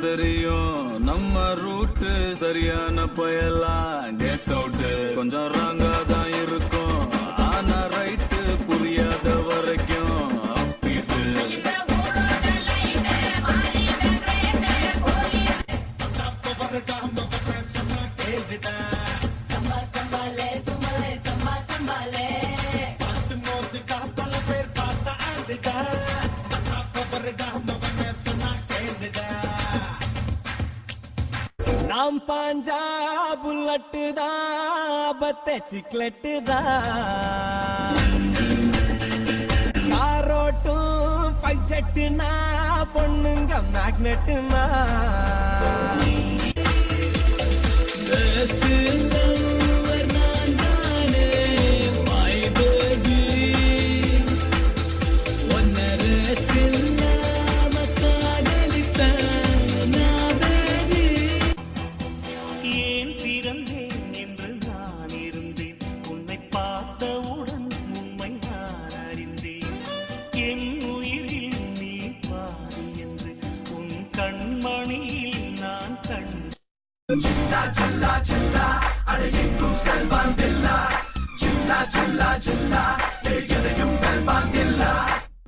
தெரியும் நம்ம ரூட்டு சரியான பயலாம் கெட் அவுட்டு கொஞ்சம் ராங்கா தான் இருக்கும் ஆனா ரைட்டு புரியாத வரைக்கும் அப்பீட்டு நாம் பாஞ்சா புல்லட்டு தான் பத்த சிக்லெட்டு தான் காரோட்டும் ஃபைட் செட்டுனா பொண்ணுங்க மேக்னெட்டுனா Chilla chilla chilla அடையெங்கும் செல்வாந்தில்லா chilla chilla chilla எதையும் வெல்வாந்தில்லா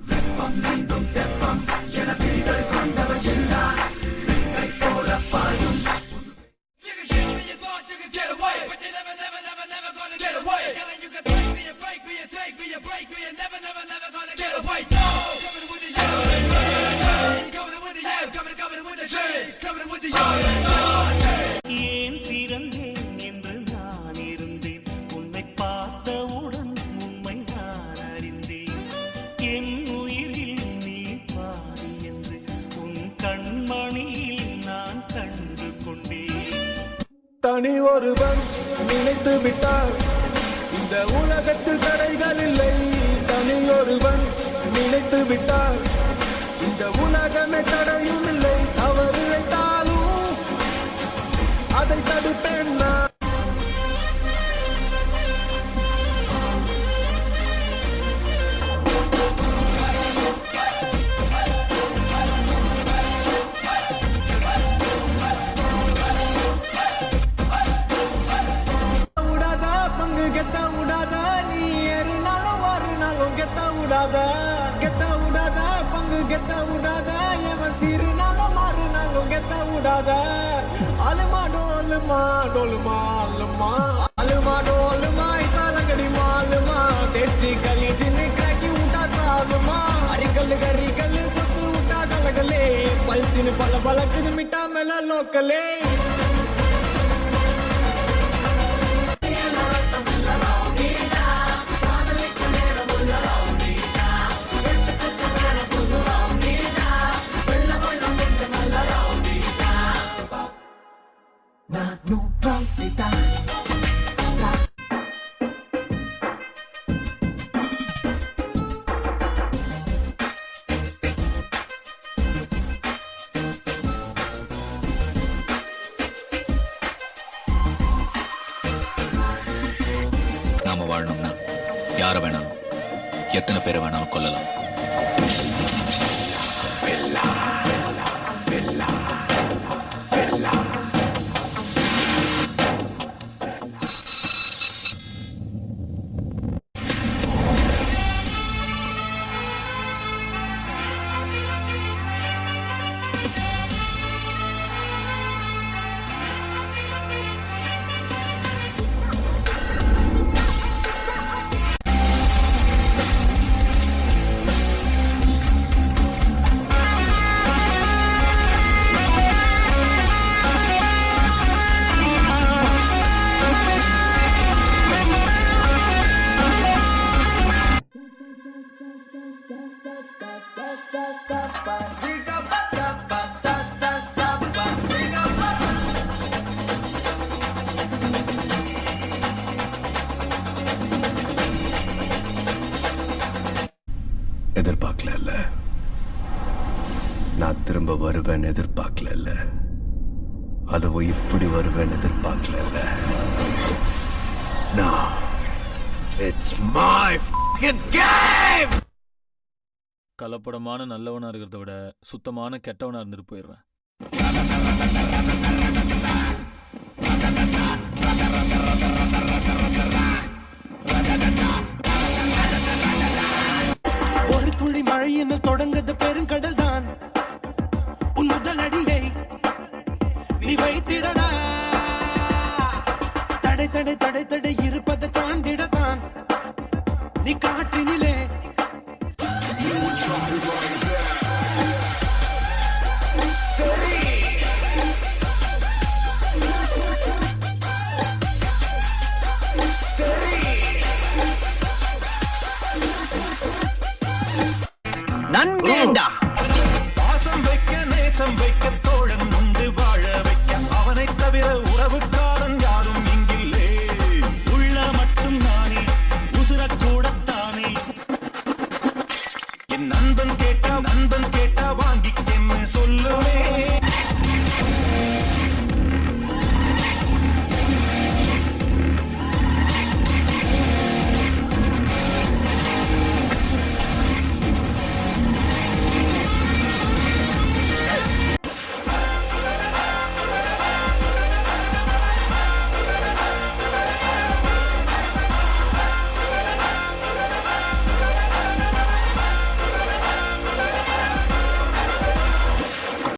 வெப்பம் நீந்தும் தெப்பம் என விழிகள் கொண்டவன் சில்லா வீங்கை போல பாயும் தனி ஒருவன் நினைத்து விட்டார் இந்த உலகத்தில் தடைகள் இல்லை தனி ஒருவன் நினைத்து விட்டார் இந்த உலகமே தடையும் இல்லை தவறு இழைத்தாலும் அதை தடுப்பேன் நான் கெத்த விடாத நீ ஏறினாலும் வாரினாலும் கெத்த விடாத கெத்த விடாத பங்கு கெத்த விடாத எவன் சீறினாலும் மாறினாலும் கெத்த விடாத அலுமா டோலுமா டோலுமா அலுமா அலுமா டோலுமா இசாலங்கடி மாலுமா தேர்ச்சி கலிஜின்னு கிராக்கி விட்டா தாலுமா அரிக்கல்லு கரிக்கல்லு கொத்து விட்டா கலகலே பல்ச்சின்னு பல பலக்குது மிட்டா மேல லோக்கலே நாம வாழணும்னா யார வேணாலும் எத்தனை பேரை வேணாலும் கொல்லலாம். எதிர்பார்க்கல நான் திரும்ப வருவேன் எதிர்பார்க்கல அதுவும் இப்படி வருவேன் எதிர்பார்க்கல இட்ஸ் மை ஃபக்கிங் கேம். கலப்படமான நல்லவனா இருக்கிறத விட சுத்தமான கெட்டவனா இருந்துட்டு போயிடுறேன். ஒரு துளி மழையின தொடங்குது பெருங்கடல் தான் உன் முதல் அடியை நீ வைத்திடடா தடை தடை தடை தடை இருப்பதை தாண்டிடத்தான் நீ காற்றினிலே நண்பேண்டா